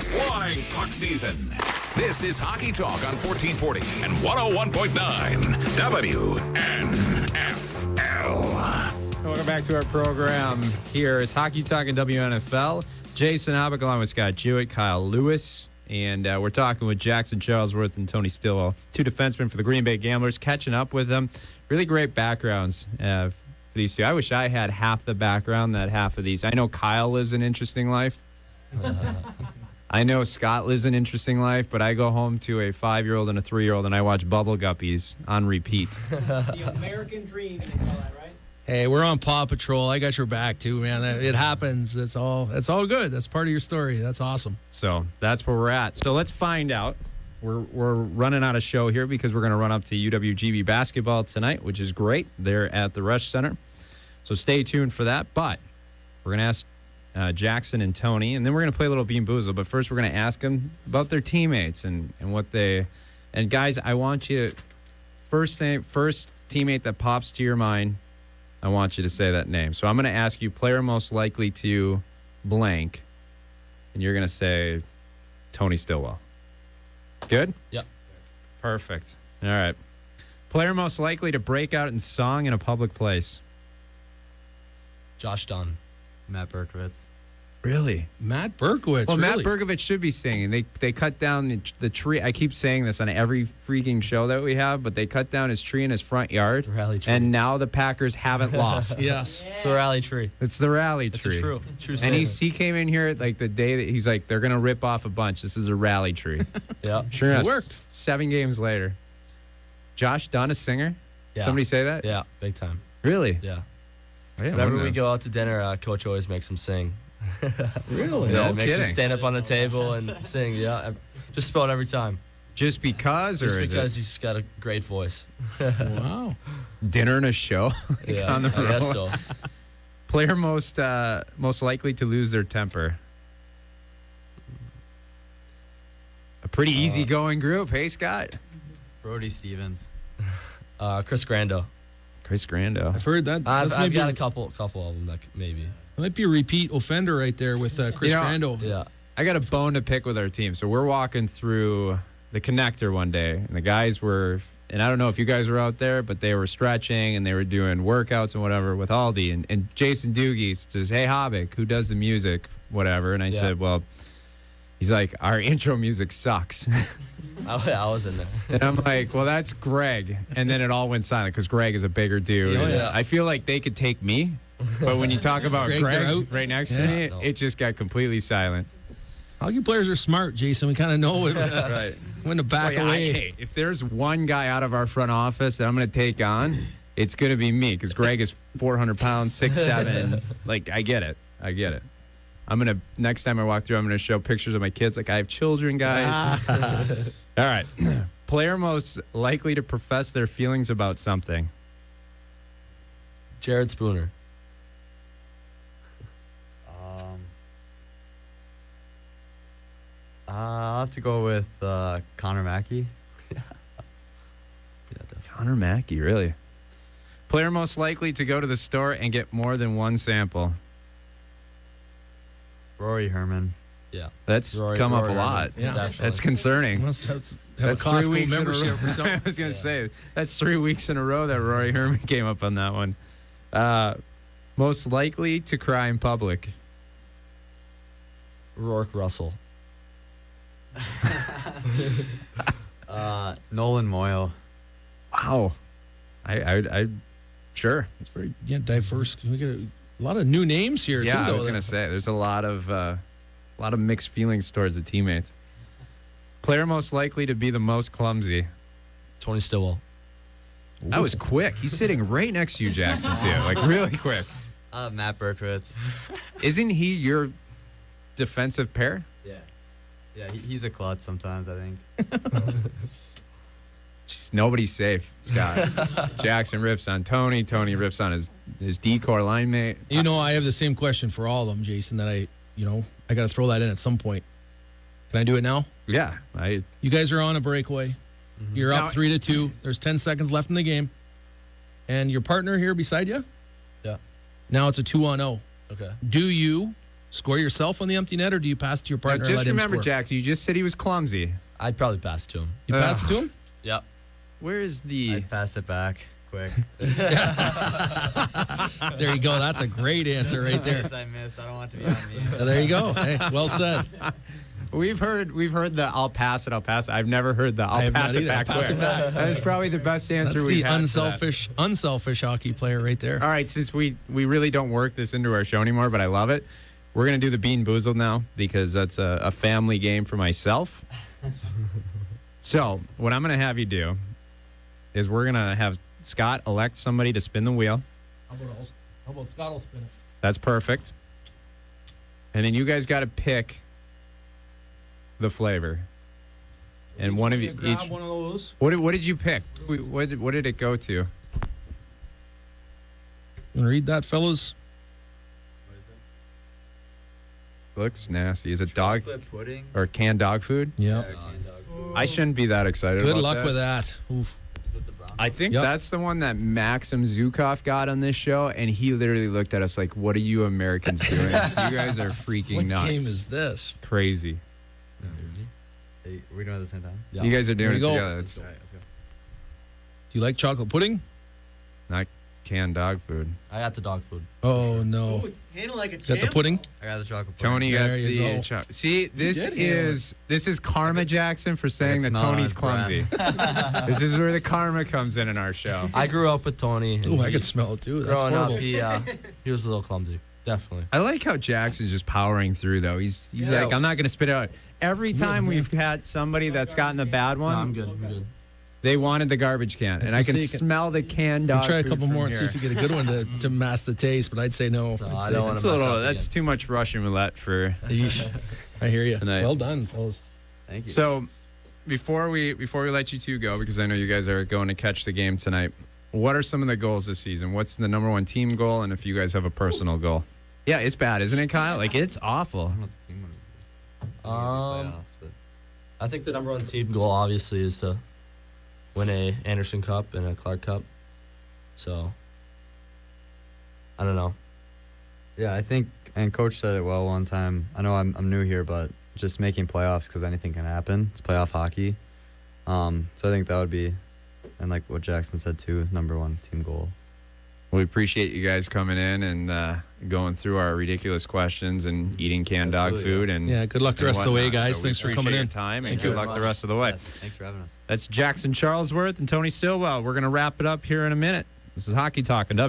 flying puck season. This is Hockey Talk on 1440 and 101.9 WNFL. Welcome back to our program here. It's Hockey Talk in WNFL. Jason Abick along with Scott Jewett, Kyle Lewis, and we're talking with Jackson Charlesworth and Tony Stillwell, two defensemen for the Green Bay Gamblers, catching up with them. Really great backgrounds for these two. I wish I had half the background that half of these. I know Kyle lives an interesting life. I know Scott lives an interesting life, but I go home to a 5-year-old and a 3-year-old, and I watch Bubble Guppies on repeat. The American dream, you call that, right? Hey, we're on Paw Patrol. I got your back too, man. It happens. It's all good. That's part of your story. That's awesome. So that's where we're at. So let's find out. We're running out of show here because we're going to run up to UWGB basketball tonight, which is great. They're at the Rush Center. So stay tuned for that. But we're going to ask Jackson and Tony, and then we're going to play a little Bean Boozle. But first, we're going to ask them about their teammates and what they. And guys, I want you first teammate that pops to your mind. I want you to say that name. So I'm going to ask you player most likely to blank, and you're going to say Tony Stillwell. Good? Yep. Perfect. All right. Player most likely to break out in song in a public place. Josh Dunn. Matt Berkowitz. Really? Matt Berkowitz. Well, really? Matt Berkowitz should be singing. They cut down the tree. I keep saying this on every freaking show that we have, but they cut down his tree in his front yard. The rally tree. And now the Packers haven't lost. Yes. It's the rally tree. It's the rally tree. It's a true And statement. he came in here like the day that he's like, they're going to rip off a bunch. This is a rally tree. Yeah. Sure enough. It worked. 7 games later. Josh Dunn, a singer? Yeah. Somebody say that? Yeah, big time. Really? Yeah. Yeah, Whenever we go out to dinner, Coach always makes him sing. Really? Yeah, No makes him kidding. stand up on the table and sing. Yeah, just about every time. Just because, Just or is because it he's got a great voice. Wow. dinner and a show? Yeah, on the I guess road? so. Player most likely to lose their temper. A pretty easygoing group, hey Scott? Brody Stevens. Chris Grando. Chris Grando. I've heard that. I've That's maybe got a couple of them that maybe. might be a repeat offender right there with Chris You know, Grando. Yeah. I got a bone to pick with our team. So we're walking through the connector one day, and the guys were, and I don't know if you guys were out there, but they were stretching and they were doing workouts and whatever with Aldi. And Jason Doogie says, "Hey, Hobbik, who does the music, whatever?" And I said, "Well," he's like, "Our intro music sucks." I was in there. And I'm like, "Well, that's Greg." And then it all went silent because Greg is a bigger dude. Oh, yeah. I feel like they could take me, but when you talk about Greg, they're Greg out. right next to me, No. it just got completely silent. Hockey players are smart, Jason. We kind of know Right. when to back Well, yeah, away. hey, if there's one guy out of our front office that I'm going to take on, it's going to be me because Greg is 400 pounds, 6'7". Like, I get it. I'm going to, next time I walk through, I'm going to show pictures of my kids. Like, I have children, guys. All right. Player most likely to profess their feelings about something. Jared Spooner. I'll have to go with Connor Mackey. Connor Mackey, really? Player most likely to go to the store and get more than one sample. Rory Herman. Yeah. That's come up a lot. Yeah. Definitely. That's concerning. Must have a That's 3 Costco weeks membership in a or row. something. I was going to say, that's 3 weeks in a row that Rory Herman came up on that one. Most likely to cry in public. Rourke Russell. Nolan Moyle. Wow. I sure. It's very diverse. We get a lot of new names here, Yeah, too. I was going to say, there's a lot of mixed feelings towards the teammates. Player most likely to be the most clumsy. Tony Stillwell. That was quick. He's sitting right next to you, Jackson, too. Like, really quick. Matt Berkowitz. Isn't he your defensive pair? Yeah, he's a klutz sometimes, I think. Just nobody's safe, Scott. Jackson riffs on Tony. Tony riffs on his D-core line mate. You know, I have the same question for all of them, Jason, that I got to throw that in at some point. Can I do it now? Yeah. You guys are on a breakaway. Mm-hmm. You're Now- up 3-2. There's 10 seconds left in the game. And your partner here beside you? Yeah. Now it's a 2-on-0. Okay. Do you score yourself on the empty net, or do you pass to your partner? and Just let him remember, score? Jackson, you just said he was clumsy. I'd probably pass it to him. You pass it to him? Yep. Where is the... I'd pass it back quick. There you go. That's a great answer right there. I missed. I don't want it to be on me. There you go. Hey, well said. We've heard the I'll pass it. I've never heard the I I'll have pass not it either. back. Pass it quick. back. That is probably the best answer That's we've the had. For that. unselfish hockey player right there. All right, since we really don't work this into our show anymore, but I love it. We're gonna do the Bean Boozled now because that's a family game for myself. So what I'm gonna have you do is we're gonna have Scott elect somebody to spin the wheel. How about Scott will spin it? That's perfect. And then you guys got to pick the flavor. And one of you grab each. one of those. What did you pick? What did it go to? You want to read that, fellas? Looks nasty. Is it dog Chocolate pudding. or canned dog food? Yeah. Canned dog food. I shouldn't be that excited. Good about luck this. with that. Oof. Is it the brown? I think Yep. that's the one that Maxim Zukov got on this show, and he literally looked at us like, "What are you Americans doing? You guys are freaking What nuts. game is this? Crazy. Hey, are we doing it at the same time? Yeah. You guys are doing There it you go. together. It's All right, let's go. Do you like chocolate pudding? not canned dog food. I got the dog food. Oh, no. Handle like a Got the pudding? I got the chocolate pudding. Tony got There you the go. See, this did handle is karma, Jackson, for saying that smell on Tony's his breath. clumsy. This is where the karma comes in our show. I grew up with Tony. and Oh, I he- could smell it too. That's Growing horrible. up, he was a little clumsy. Definitely. I like how Jackson's just powering through, though. He's Yeah. like, I'm not going to spit it out. Every time we've had somebody that's gotten a bad No, one, I'm good. I'm good. they wanted the garbage can, and I can gonna say, smell the canned You dog try a food couple from more and see here. if you get a good one to mask the taste, but I'd say no. No, I'd I say don't wanna That's a little. mess up That's again. too much Russian roulette for. Yeesh. I hear you. Tonight. Well done, fellas. Thank you. So, before we let you two go, because I know you guys are going to catch the game tonight, what are some of the goals this season? What's the number one team goal, and if you guys have a personal goal? Yeah, it's bad, isn't it, Kyle? Like it's awful. I don't know what the team would be. Playoffs, but I think the number one team goal obviously is to win a Anderson Cup and a Clark Cup. So I don't know. yeah, I think, and Coach said it well one time. I know I'm new here, but just making playoffs because anything can happen. It's playoff hockey. So I think that would be, and like what Jackson said too, number one team goal. We appreciate you guys coming in and going through our ridiculous questions and eating canned dog Absolutely, food. And Yeah, good luck the and rest of the way, whatnot. guys. So we Thanks for coming appreciate in. your time, and Thank you good very luck the much. rest of the way. Yeah, thanks for having us. That's Jackson Charlesworth and Tony Stillwell. We're going to wrap it up here in a minute. This is Hockey Talk.